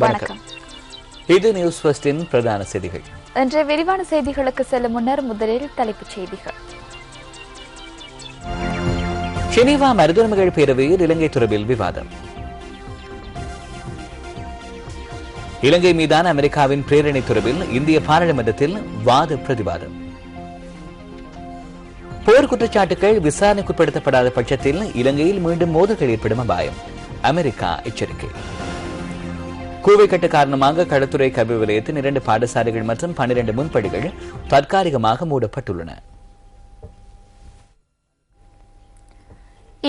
வணக்கம். இது நியூஸ் ஃபர்ஸ்டின் பிரதான செய்திகள். இன்றைய விரிவான செய்திகளுக்கு செல்லும் முன்னர் முதலில் தலைப்புச் செய்திகள். ஜெனீவா மனிதுரிமைகள் பேரவையில் இலங்கை தொடர்பில் விவாதம். இலங்கை மீதான அமெரிக்காவின் பிரேரணை தொடர்பில் இந்திய பாராளுமன்றத்தில் வாத பிரதிவாதம். போர் குற்றச்சாட்டுகள் விசாரணைக்குட்படுத்தப்படாத பட்சத்தில் இலங்கையில் மீண்டும் மோதல்கள் ஏற்படும் அபாயம், அமெரிக்கா எச்சரிக்கை. கூவை கட்டு காரணமாக களத்துறை கல்வி நிலையத்தின் 2 பாடசாலைகள் மற்றும் 12 முன்படிகள் தற்காலிகமாக மூடப்பட்டுள்ளன.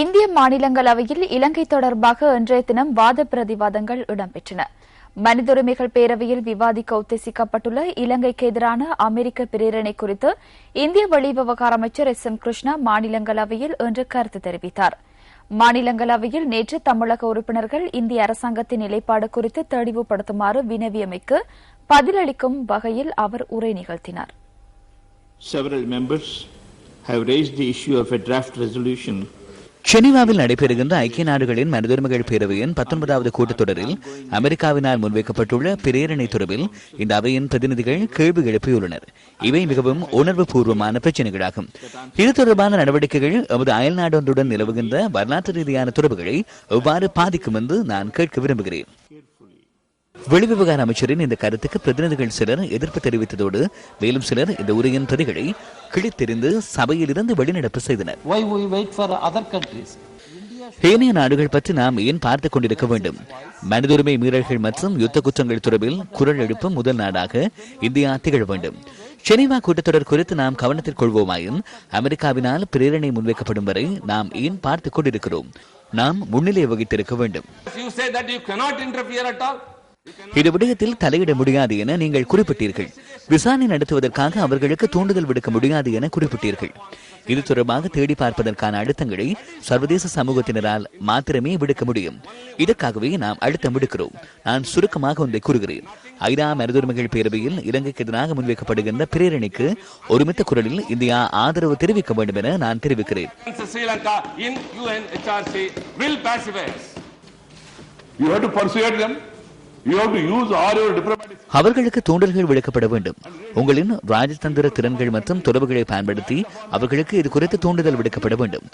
இந்திய மாநிலங்களவையில் இலங்கை தொடர்பாக இன்றைய தினம் வாத பிரதிவாதங்கள் இடம்பெற்றன. மனித உரிமைகள் பேரவையில் விவாதிக்க உத்தேசிக்கப்பட்டுள்ள இலங்கைக்கு எதிரான அமெரிக்க பிரேரணை குறித்து இந்திய வெளிவிவகார அமைச்சர் எஸ். எம். கிருஷ்ணா மாநிலங்களவையில் இன்று கருத்து தெரிவித்தார். மாநிலங்களவையில் நேற்று தமிழக உறுப்பினர்கள் இந்திய அரசாங்கத்தின் நிலைப்பாடு குறித்து தெளிவுபடுத்துமாறு வினவியமைக்கு பதிலளிக்கும் வகையில் அவர் உரை நிகழ்த்தினார். ஜெனீவாவில் நடைபெறுகின்ற ஐக்கிய நாடுகளின் மனிதுரிமைகள் பேரவையின் 19வது கூட்டத்தொடரில் அமெரிக்காவினால் முன்வைக்கப்பட்டுள்ள பிரேரணை தொடர்பில் இந்த அவையின் பிரதிநிதிகள் கேள்வி எழுப்பியுள்ளனர். இவை மிகவும் உணர்வு பூர்வமான பிரச்சினைகளாகும். இது தொடர்பான நடவடிக்கைகள் எமது அயல் நாடொன்றுடன் நிலவுகின்ற வரலாற்று ரீதியான தொடர்புகளை எவ்வாறு பாதிக்கும் என்று நான் கேட்க விரும்புகிறேன். வெளிவிவகார அமைச்சரின் இந்த கருத்துக்கு பிரதிநிதிகள் சிலர் எதிர்ப்பு தெரிவித்ததோடு மேலும் சிலர் இந்த உரையின் பிரதிகளை கிழித்தெறிந்து சபையில் இருந்து வெளிநடப்பு செய்தனர். ஏனைய நாடுகள் பற்றி நாம் ஏன் பார்த்துக் கொண்டிருக்க வேண்டும்? மனித உரிமை மீறல்கள் மற்றும் யுத்த குற்றங்கள் தொடர்பில் குரல் எழுப்பும் முதல் நாடாக இந்தியா திகழ வேண்டும். ஜெனீவா கூட்டத்தொடர் குறித்து நாம் கவனத்தில் கொள்வோமாயின் அமெரிக்காவினால் பிரேரணை முன்வைக்கப்படும் வரை நாம் ஏன் பார்த்துக் கொண்டிருக்கிறோம்? நாம் முன்னிலை வகித்திருக்க வேண்டும். இது விடயத்தில் தலையிட முடியாது என நீங்கள் குறிப்பிட்டீர்கள். விசாரணை நடத்துவதற்காக அவர்களுக்கு தூண்டுதல் விடுக்க முடியாது என குறிப்பிட்டீர்கள். இது தொடர்பாக தேடி பார்ப்பதற்கான அழுத்தங்களை சர்வதேச சமூகத்தினரால் மாத்திரமே விடுக்க முடியும். இதற்காகவே நாம் அழுத்தம் விடுக்கிறோம். நான் சுருக்கமாக ஒன்றை கூறுகிறேன். ஐநா மனிதுரிமைகள் பேரவையில் இலங்கைக்கு எதிராக முன்வைக்கப்படுகின்ற பிரேரணைக்கு ஒருமித்த குரலில் இந்தியா ஆதரவு தெரிவிக்க வேண்டும் என நான் தெரிவிக்கிறேன். அவர்களுக்கு தூண்டல்கள் விடுக்கப்பட வேண்டும். உங்களின் ராஜதந்திர திறன்கள் மற்றும் தொடர்புகளை பயன்படுத்தி அவர்களுக்கு இது குறித்து தூண்டுதல் விடுக்கப்பட வேண்டும்.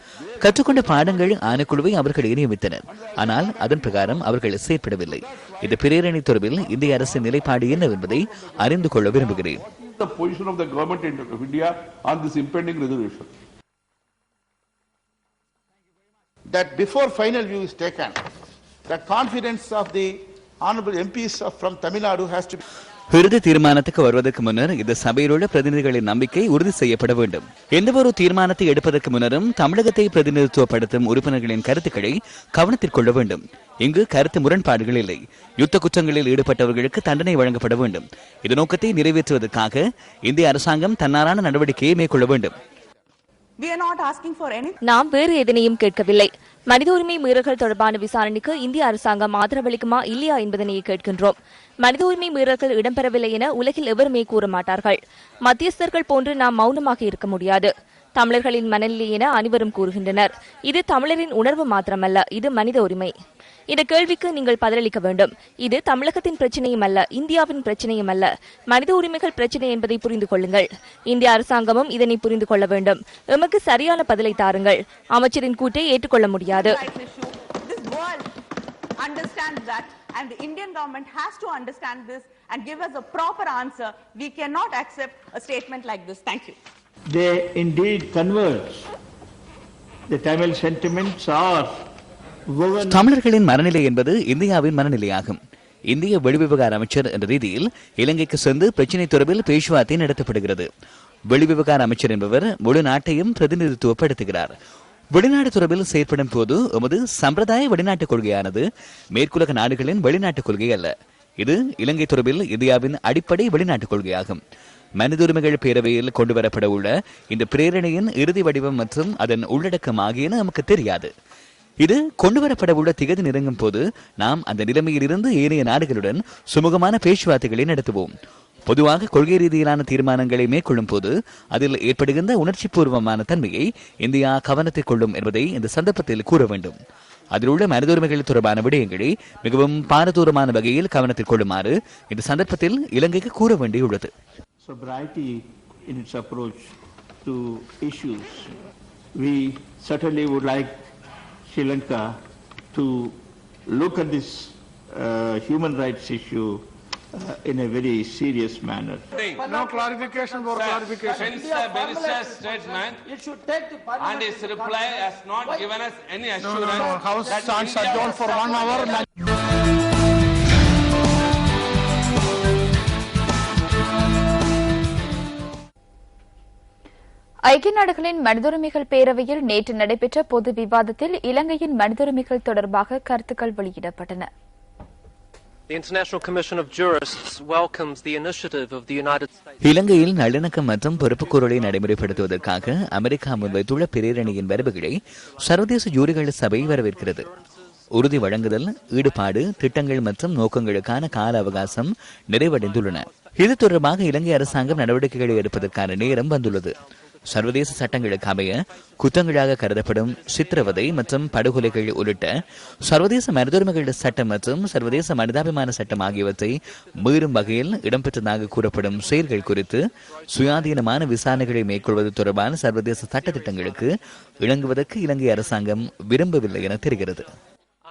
கற்றுக்கொண்ட பாடங்கள் ஆணைக்குழுவை அவர்கள் நியமித்தனர். ஆனால் அதன் பிரகாரம் அவர்கள் செயற்படவில்லை. இந்த பிரேரணை தொடர்பில் இந்திய அரசின் நிலைப்பாடு என்னவென்பதை அறிந்து கொள்ள விரும்புகிறேன். That before final view is taken, the confidence of the honorable MPs from Tamil Nadu has to be. இறுதி தீர்மானத்துக்கு வருவதற்கு முன்னர் இந்த சபையில் உள்ள பிரதிநிதிகளின் நம்பிக்கை உறுதி செய்யப்பட வேண்டும். எந்த ஒரு தீர்மானத்தை எடுப்பதற்கு முன்னரும் தமிழகத்தை பிரதிநிதித்துவப்படுத்தும் உறுப்பினர்களின் கருத்துக்களை கவனத்தில் கொள்ள வேண்டும். இங்கு கருத்து முரண்பாடுகள் இல்லை. யுத்த குற்றங்களில் ஈடுபட்டவர்களுக்கு தண்டனை வழங்கப்பட வேண்டும். இந்த நோக்கத்தை நிறைவேற்றுவதற்காக இந்திய அரசாங்கம் தன்னாரான நடவடிக்கையை மேற்கொள்ள வேண்டும். நாம் வேறு எதனையும் கேட்கவில்லை. மனித உரிமை மீறல்கள் தொடர்பான விசாரணைக்கு இந்திய அரசாங்கம் ஆதரவளிக்குமா இல்லையா என்பதனையே கேட்கின்றோம். மனித உரிமை மீறல்கள் இடம்பெறவில்லை என உலகில் எவருமே கூற மாட்டார்கள். மத்தியஸ்தர்கள் போன்று நாம் மௌனமாக இருக்க முடியாது. தமிழர்களின் மனநிலை என அனைவரும் கூறுகின்றனர். இது தமிழரின் உணர்வு மாத்திரமல்ல, இது மனித உரிமை. இந்த கேள்விக்கு நீங்கள் பதிலளிக்க வேண்டும். இது தமிழகத்தின் பிரச்சனையும் அல்ல, இந்தியாவின் பிரச்சனையும் அல்ல, மனித உரிமைகள் பிரச்சனை என்பதை புரிந்து கொள்ளுங்கள். இந்திய அரசாங்கமும் இதனை புரிந்து கொள்ள வேண்டும். எமக்கு சரியான பதிலை தாருங்கள். அமைச்சரின் கூட்டை ஏற்றுக்கொள்ள முடியாது. And the Indian government has to understand this and give us a proper answer. We cannot accept a statement like this. Thank you. They indeed converge. The Tamil sentiments are woven. தமிழர்களின் மனநிலை என்பது இந்தியாவின் மனநிலையாகும். இந்திய வெளிவிவகார அமைச்சர் என்ற ரீதியில் இலங்கைக்கு சென்று பிரச்சினை தொடர்பில் பேச்சுவார்த்தை நடத்தப்படுகிறது. வெளிவிவகார அமைச்சர் என்பவர் முழு நாட்டையும் பிரதிநிதித்துவப்படுத்துகிறார். வெளிநாட்டு தொடர்பில் செயற்படும் போது எமது சம்பிரதாய வெளிநாட்டுக் கொள்கையானது மேற்குலக நாடுகளின் வெளிநாட்டுக் கொள்கை அல்ல. இது இலங்கை தொடர்பில் இந்தியாவின் அடிப்படை வெளிநாட்டுக் கொள்கையாகும். மனித உரிமைகள் பேரவையில் கொண்டுவரப்பட உள்ள இந்த பிரேரணையின் இறுதி வடிவம் மற்றும் அதன் உள்ளடக்கம் ஆகியன நமக்கு தெரியாது. இது கொண்டுவரப்பட உள்ள திகதி நெருங்கும் போது நாம் அந்த நிலைமையில் இருந்து ஏனைய நாடுகளுடன் சுமூகமான பேச்சுவார்த்தைகளை நடத்துவோம். பொதுவாக கொள்கை ரீதியிலான தீர்மானங்களை மேற்கொள்ளும் போது அதில் ஏற்படுகின்ற உணர்ச்சி பூர்வமான தன்மையை இந்தியா கவனத்தில் கொள்ளும் என்பதை இந்த சந்தர்ப்பத்தில் கூற வேண்டும். அதில் உள்ள மனித உரிமைகள் தொடர்பான விடயங்களை மிகவும் பாரதூரமான வகையில் கவனத்தில் கொள்ளுமாறு இந்த சந்தர்ப்பத்தில் இலங்கைக்கு கூற வேண்டியுள்ளது. Sobriety in its approach to issues. We certainly would like Sri Lanka to look at this human rights issue in a very serious manner. No clarification for clarification. Since the minister's statement and his reply has not given us any assurance. No, House stands adjourned for 1 hour. ஐக்கிய நாடுகளின் மனிதுரிமைகள் பேரவையில் நேற்று நடைபெற்ற பொது விவாதத்தில் இலங்கையின் மனிதுரிமைகள் தொடர்பாக கருத்துக்கள் வெளியிடப்பட்டன. The International Commission of Jurists welcomes the initiative of the United States. இலங்கையில் நல்லிணக்கம் மற்றும் பொறுப்புக்கூறலை நடைமுறைப்படுத்துவதற்காக அமெரிக்கா முன்வைத்துள்ள பிரேரணையின் வரவுகளை சர்வதேச ஜூரிகள் சபை வரவேற்கிறது. உறுதி வழங்குதல், ஈடுபாடு, திட்டங்கள் மற்றும் நோக்கங்களுக்கான கால அவகாசம் நிறைவடைந்துள்ளன. இது தொடர்பாக இலங்கை அரசாங்கம் நடவடிக்கைகளை எடுப்பதற்கான நேரம் வந்துள்ளது. சர்வதேச சட்டங்களுக்கு அமைய குற்றங்களாக கருதப்படும் சித்திரவதை மற்றும் படுகொலைகள் உள்ளிட்ட சர்வதேச மனிதுரிமைகள் சட்டம் மற்றும் சர்வதேச மனிதாபிமான சட்டம் ஆகியவற்றை மீறும் வகையில் இடம்பெற்றதாக கூறப்படும் செயல்கள் குறித்து சுயாதீனமான விசாரணைகளை மேற்கொள்வது தொடர்பான சர்வதேச சட்ட திட்டங்களுக்கு இணங்குவதற்கு இலங்கை அரசாங்கம் விரும்பவில்லை என தெரிகிறது.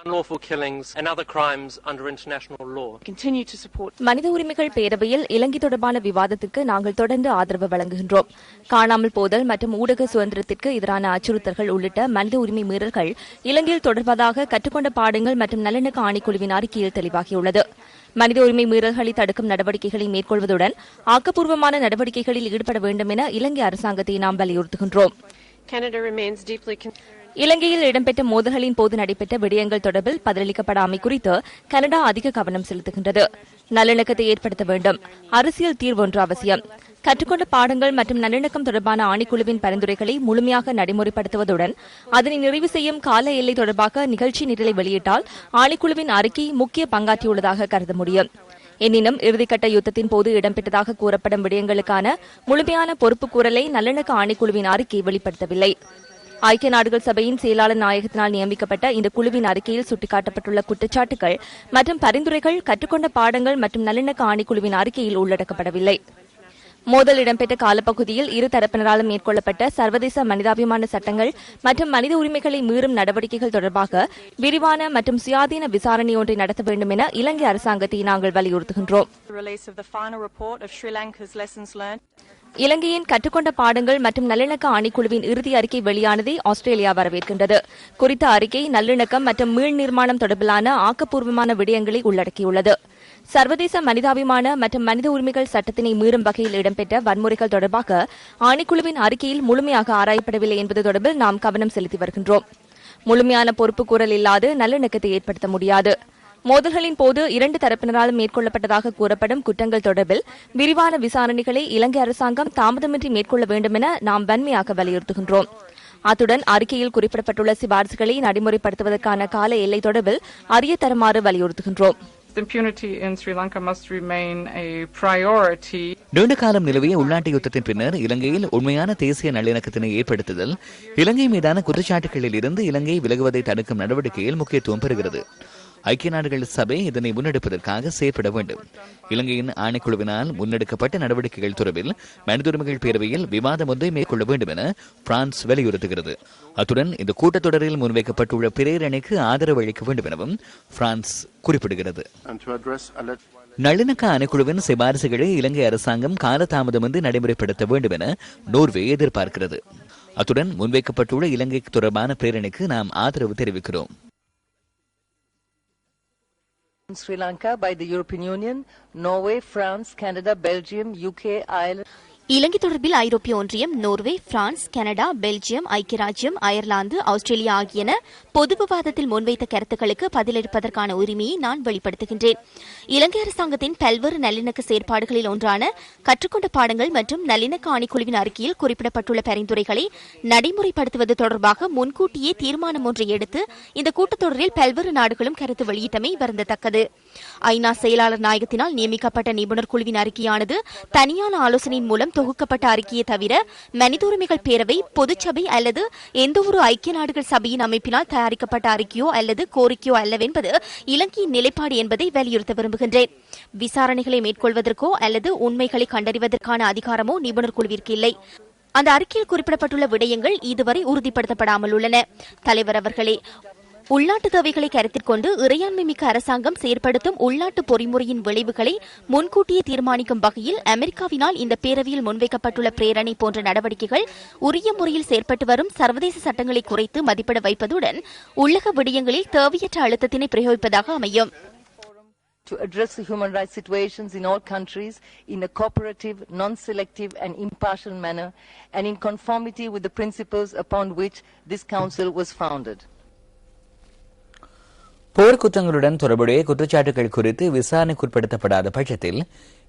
Unlawful killings and other crimes under international law. Continue to support. மனித உரிமைகள் பேரவையில் இலங்கை தொடர்பான விவாதத்திற்கு நாங்கள் தொடர்ந்து ஆதரவு வழங்குகின்றோம். காணாமல் போதல் மற்றும் ஊடக சுதந்திரத்திற்கு எதிரான அச்சுறுத்தல்கள் உள்ளிட்ட மனித உரிமை மீறல்கள் இலங்கையில் தொடர்வதாக கற்றுக்கொண்ட பாடங்கள் மற்றும் நல்லிணக்க ஆணைக்குழுவின் அறிக்கையில் தெளிவாகியுள்ளது. மனித உரிமை மீறல்களை தடுக்கும் நடவடிக்கைகளை மேற்கொள்வதுடன் ஆக்கப்பூர்வமான நடவடிக்கைகளில் ஈடுபட வேண்டும் என இலங்கை அரசாங்கத்தை நாம் வலியுறுத்துகின்றோம். இலங்கையில் இடம்பெற்ற மோதல்களின் போது நடைபெற்ற விடயங்கள் தொடர்பில் பதிலளிக்கப்படாமை குறித்து கனடா அதிக கவனம் செலுத்துகின்றது. நல்லிணக்கத்தை ஏற்படுத்த வேண்டும். அரசியல் தீர்வு ஒன்று அவசியம். கற்றுக்கொண்ட பாடங்கள் மற்றும் நல்லிணக்கம் தொடர்பான ஆணைக்குழுவின் பரிந்துரைகளை முழுமையாக நடைமுறைப்படுத்துவதுடன் அதனை நிறைவு செய்யும் கால எல்லை தொடர்பாக நிகழ்ச்சி நிரலை வெளியிட்டால் ஆணைக்குழுவின் அறிக்கை முக்கிய பங்காற்றியுள்ளதாக கருத முடியும். எனினும் இறுதிக்கட்ட யுத்தத்தின் போது இடம்பெற்றதாக கூறப்படும் விடயங்களுக்கான முழுமையான பொறுப்புக்கூறலை நல்லிணக்க ஆணைக்குழுவின் அறிக்கை வெளிப்படுத்தவில்லை. ஐக்கிய நாடுகள் சபையின் செயலாளர் நாயகத்தினால் நியமிக்கப்பட்ட இந்த குழுவின் அறிக்கையில் சுட்டிக்காட்டப்பட்டுள்ள குற்றச்சாட்டுகள் மற்றும் பரிந்துரைகள் கற்றுக்கொண்ட பாடங்கள் மற்றும் நல்லிணக்க ஆணைக்குழுவின் அறிக்கையில் உள்ளடக்கப்படவில்லை. மோதல் இடம்பெற்ற காலப்பகுதியில் இரு தரப்பினராலும் மேற்கொள்ளப்பட்ட சர்வதேச மனிதாபிமான சட்டங்கள் மற்றும் மனித உரிமைகளை மீறும் நடவடிக்கைகள் தொடர்பாக விரிவான மற்றும் சுயாதீன விசாரணை ஒன்றை நடத்த வேண்டும் என இலங்கை அரசாங்கத்தை நாங்கள் வலியுறுத்துகின்றோம். இலங்கையின் கற்றுக்கொண்ட பாடங்கள் மற்றும் நல்லிணக்க ஆணைக்குழுவின் இறுதி அறிக்கை வெளியானதை ஆஸ்திரேலியா வரவேற்கின்றது. குறித்த அறிக்கை நல்லிணக்கம் மற்றும் மீள் நிர்மாணம் தொடர்பிலான ஆக்கப்பூர்வமான விடயங்களை உள்ளடக்கியுள்ளது. சர்வதேச மனிதாபிமான மற்றும் மனித உரிமைகள் சட்டத்தினை மீறும் வகையில் இடம்பெற்ற வன்முறைகள் தொடர்பாக ஆணைக்குழுவின் அறிக்கையில் முழுமையாக ஆராயப்படவில்லை என்பது தொடர்பில் நாம் கவனம் செலுத்தி வருகின்றோம். முழுமையான பொறுப்புக்கூறல் இல்லாது நல்லிணக்கத்தை ஏற்படுத்த முடியாது. மோதல்களின் போது இரண்டு தரப்பினராலும் மேற்கொள்ளப்பட்டதாக கூறப்படும் குற்றங்கள் தொடர்பில் விரிவான விசாரணைகளை இலங்கை அரசாங்கம் தாமதமின்றி மேற்கொள்ள வேண்டும் என நாம் வன்மையாக வலியுறுத்துகின்றோம். அத்துடன் அறிக்கையில் குறிப்பிடப்பட்டுள்ள சிபாரிசுகளை நடைமுறைப்படுத்துவதற்கான கால எல்லை தொடர்பில் அறிய தருமாறு வலியுறுத்துகின்றோம். Impunity in Sri Lanka must remain a priority. நீண்ட காலம் நிலவிய உள்நாட்டு யுத்தத்தின் பின்னர் இலங்கையில் உண்மையான தேசிய நல்லிணக்கத்தினை ஏற்படுத்துதல் இலங்கை மீதான குற்றச்சாட்டுகளில் இருந்து இலங்கை விலகுவதை தடுக்கும் நடவடிக்கையில் முக்கியத்துவம் பெறுகிறது. ஐக்கிய நாடுகள் சபை இதனை முன்னெடுப்பதற்காக செயற்பட வேண்டும். இலங்கையின் ஆணைக்குழுவினால் முன்னெடுக்கப்பட்ட நடவடிக்கைகள் தொடர்பில் மனித உரிமைகள் பேரவையில் விவாதம் ஒன்றை மேற்கொள்ள வேண்டும் என பிரான்ஸ் வலியுறுத்துகிறது. அத்துடன் இந்த கூட்டத்தொடரில் முன்வைக்கப்பட்டுள்ள பிரேரணைக்கு ஆதரவு அளிக்க வேண்டும் எனவும் பிரான்ஸ் குறிப்பிடுகிறது. நல்லிணக்க ஆணைக்குழுவின் சிபாரிசுகளை இலங்கை அரசாங்கம் காலதாமதமின்றி நடைமுறைப்படுத்த வேண்டும் என நோர்வே எதிர்பார்க்கிறது. அத்துடன் முன்வைக்கப்பட்டுள்ள இலங்கை தொடர்பான பிரேரணைக்கு நாம் ஆதரவு தெரிவிக்கிறோம். Sri Lanka by the European Union, Norway, France, Canada, Belgium, UK, Ireland. இலங்கை தொடர்பில் ஐரோப்பிய ஒன்றியம், நோர்வே, பிரான்ஸ், கனடா, பெல்ஜியம், ஐக்கிய ராஜ்யம், அயர்லாந்து, ஆஸ்திரேலியா ஆகியன பொது விவாதத்தில் முன்வைத்த கருத்துக்களுக்கு பதிலளிப்பதற்கான உரிமையை நான் வெளிப்படுத்துகின்றேன். இலங்கை அரசாங்கத்தின் பல்வேறு நல்லிணக்க செயற்பாடுகளில் ஒன்றான கற்றுக்கொண்ட பாடங்கள் மற்றும் நல்லிணக்க ஆணைக்குழுவின் அறிக்கையில் குறிப்பிடப்பட்டுள்ள பரிந்துரைகளை நடைமுறைப்படுத்துவது தொடர்பாக முன்கூட்டியே தீர்மானம் ஒன்றை எடுத்து இந்த கூட்டத்தொடரில் பல்வேறு நாடுகளும் கருத்து வெளியிட்டமை வருந்தத்தக்கது. ஐநா செயலாளர் நாயகத்தினால் நியமிக்கப்பட்ட நிபுணர் குழுவின் அறிக்கையானது தனியான ஆலோசனையின் மூலம் மூலம் தொகுக்கப்பட்ட அறிக்கையை தவிர மனித உரிமைகள் பேரவை, பொதுச்சபை அல்லது எந்தவொரு ஐக்கிய நாடுகள் சபையின் அமைப்பினால் தயாரிக்கப்பட்ட அறிக்கையோ அல்லது கோரிக்கையோ அல்லவென்பது இலங்கையின் நிலைப்பாடு என்பதை வலியுறுத்த விரும்புகின்றேன். விசாரணைகளை மேற்கொள்வதற்கோ அல்லது உண்மைகளை கண்டறிவதற்கான அதிகாரமோ நிபுணர் குழுவிற்கு இல்லை. அந்த அறிக்கையில் குறிப்பிடப்பட்டுள்ள விடயங்கள் இதுவரை உறுதிப்படுத்தப்படாமல் உள்ளன. தலைவர் அவர்களே, உள்நாட்டு தேவைகளை கருத்தில் கொண்டு இறையாண்மை மிக்க அரசாங்கம் செயற்படுத்தும் உள்நாட்டு பொறிமுறையின் விளைவுகளை முன்கூட்டியே தீர்மானிக்கும் வகையில் அமெரிக்காவினால் இந்த பேரவையில் முன்வைக்கப்பட்டுள்ள பிரேரணை போன்ற நடவடிக்கைகள் உரிய முறையில் செயற்பட்டு வரும் சர்வதேச சட்டங்களை குறைத்து மதிப்பிட வைப்பதுடன் உள்ளக விடயங்களில் தேவையற்ற அழுத்தத்தினை பிரயோகிப்பதாக அமையும். To address the human rights situations in all countries in a cooperative, non-selective and impartial manner and in conformity with the principles upon which this council was founded. போர்க்குற்றங்களுடன் தொடர்புடைய குற்றச்சாட்டுகள் குறித்து விசாரணைக்குட்படுத்தப்படாத பட்சத்தில்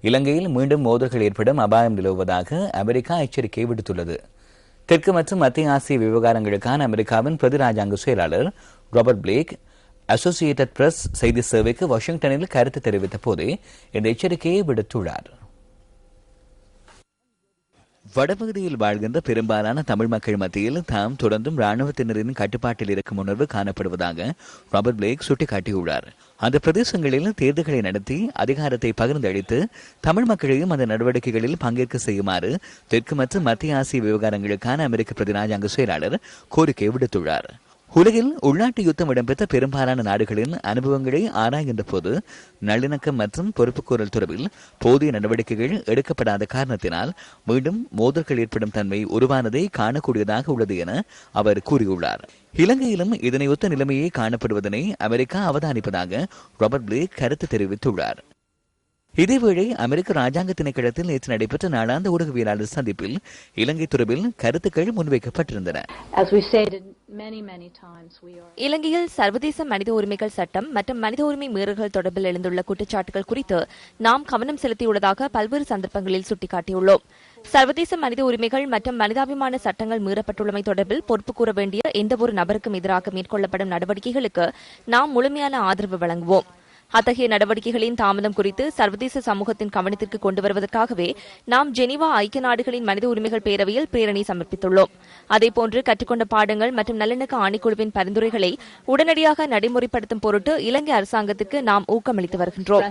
இலங்கையில் மீண்டும் மோதல்கள் ஏற்படும் அபாயம் நிலவுவதாக அமெரிக்கா எச்சரிக்கை விடுத்துள்ளது. தெற்கு மற்றும் மத்திய ஆசிய விவகாரங்களுக்கான அமெரிக்காவின் பிரதி ராஜாங்க செயலாளர் ராபர்ட் பிளேக் அசோசியேட்டட் பிரஸ் செய்தி சேவைக்கு வாஷிங்டனில் கருத்து தெரிவித்த போதே இந்த எச்சரிக்கையை விடுத்துள்ளார். வடபகுதியில் வாழ்கின்ற பெரும்பாலான தமிழ் மக்கள் மத்தியில் தாம் தொடர்ந்தும் ராணுவத்தினரின் கட்டுப்பாட்டில் இருக்கும் உணர்வு காணப்படுவதாக ராபர்ட் பிளேக் சுட்டிக்காட்டியுள்ளார். அந்த பிரதேசங்களில் தேர்தல்களை நடத்தி அதிகாரத்தை பகிர்ந்தளித்து தமிழ் மக்களையும் அந்த நடவடிக்கைகளில் பங்கேற்க செய்யுமாறு தெற்கு மற்றும் மத்திய ஆசிய விவகாரங்களுக்கான அமெரிக்க பிரதி ராஜாங்க செயலாளர் கோரிக்கை விடுத்துள்ளார். உலகில் உள்நாட்டு யுத்தம் இடம்பெற்ற பெரும்பாலான நாடுகளின் அனுபவங்களை ஆராய்கின்ற போது நல்லிணக்கம் மற்றும் பொறுப்புக்கூறல் தொடர்பில் போதிய நடவடிக்கைகள் எடுக்கப்படாத காரணத்தினால் மீண்டும் மோதல்கள் ஏற்படும் தன்மை உருவானதை காணக்கூடியதாக உள்ளது என அவர் கூறியுள்ளார். இலங்கையிலும் இதனையொத்த நிலைமையே காணப்படுவதனை அமெரிக்கா அவதானிப்பதாக ராபர்ட் பிளேக் கருத்து தெரிவித்துள்ளார். இதேவேளை அமெரிக்க ராஜாங்க திணைக்களத்தில் நேற்று நடைபெற்ற நாளாந்த ஊடகவியலாளர் சந்திப்பில் இலங்கை தொடர்பில் கருத்துக்கள் முன்வைக்கப்பட்டிருந்தன. இலங்கையில் சர்வதேச மனித உரிமைகள் சட்டம் மற்றும் மனித உரிமை மீறல்கள் தொடர்பில் எழுந்துள்ள குற்றச்சாட்டுகள் குறித்து நாம் கவனம் செலுத்தியுள்ளதாக பல்வேறு சந்தர்ப்பங்களில் சுட்டிக்காட்டியுள்ளோம். சர்வதேச மனித உரிமைகள் மற்றும் மனிதாபிமான சட்டங்கள் மீறப்பட்டுள்ளமை தொடர்பில் பொறுப்பு கூற வேண்டிய எந்தவொரு நபருக்கும் எதிராக மேற்கொள்ளப்படும் நடவடிக்கைகளுக்கு நாம் முழுமையான ஆதரவு வழங்குவோம். அத்தகைய நடவடிக்கைகளின் தாமதம் குறித்து சர்வதேச சமூகத்தின் கவனத்திற்கு கொண்டு வருவதற்காகவே நாம் ஜெனீவா ஐக்கிய நாடுகளின் மனித உரிமைகள் பேரவையில் பிரேரணை சமர்ப்பித்துள்ளோம். அதேபோன்று கற்றுக்கொண்ட பாடங்கள் மற்றும் நல்லிணக்க ஆணைக்குழுவின் பரிந்துரைகளை உடனடியாக நடைமுறைப்படுத்தும் பொருட்டு இலங்கை அரசாங்கத்திற்கு நாம் ஊக்கமளித்து வருகின்றோம்.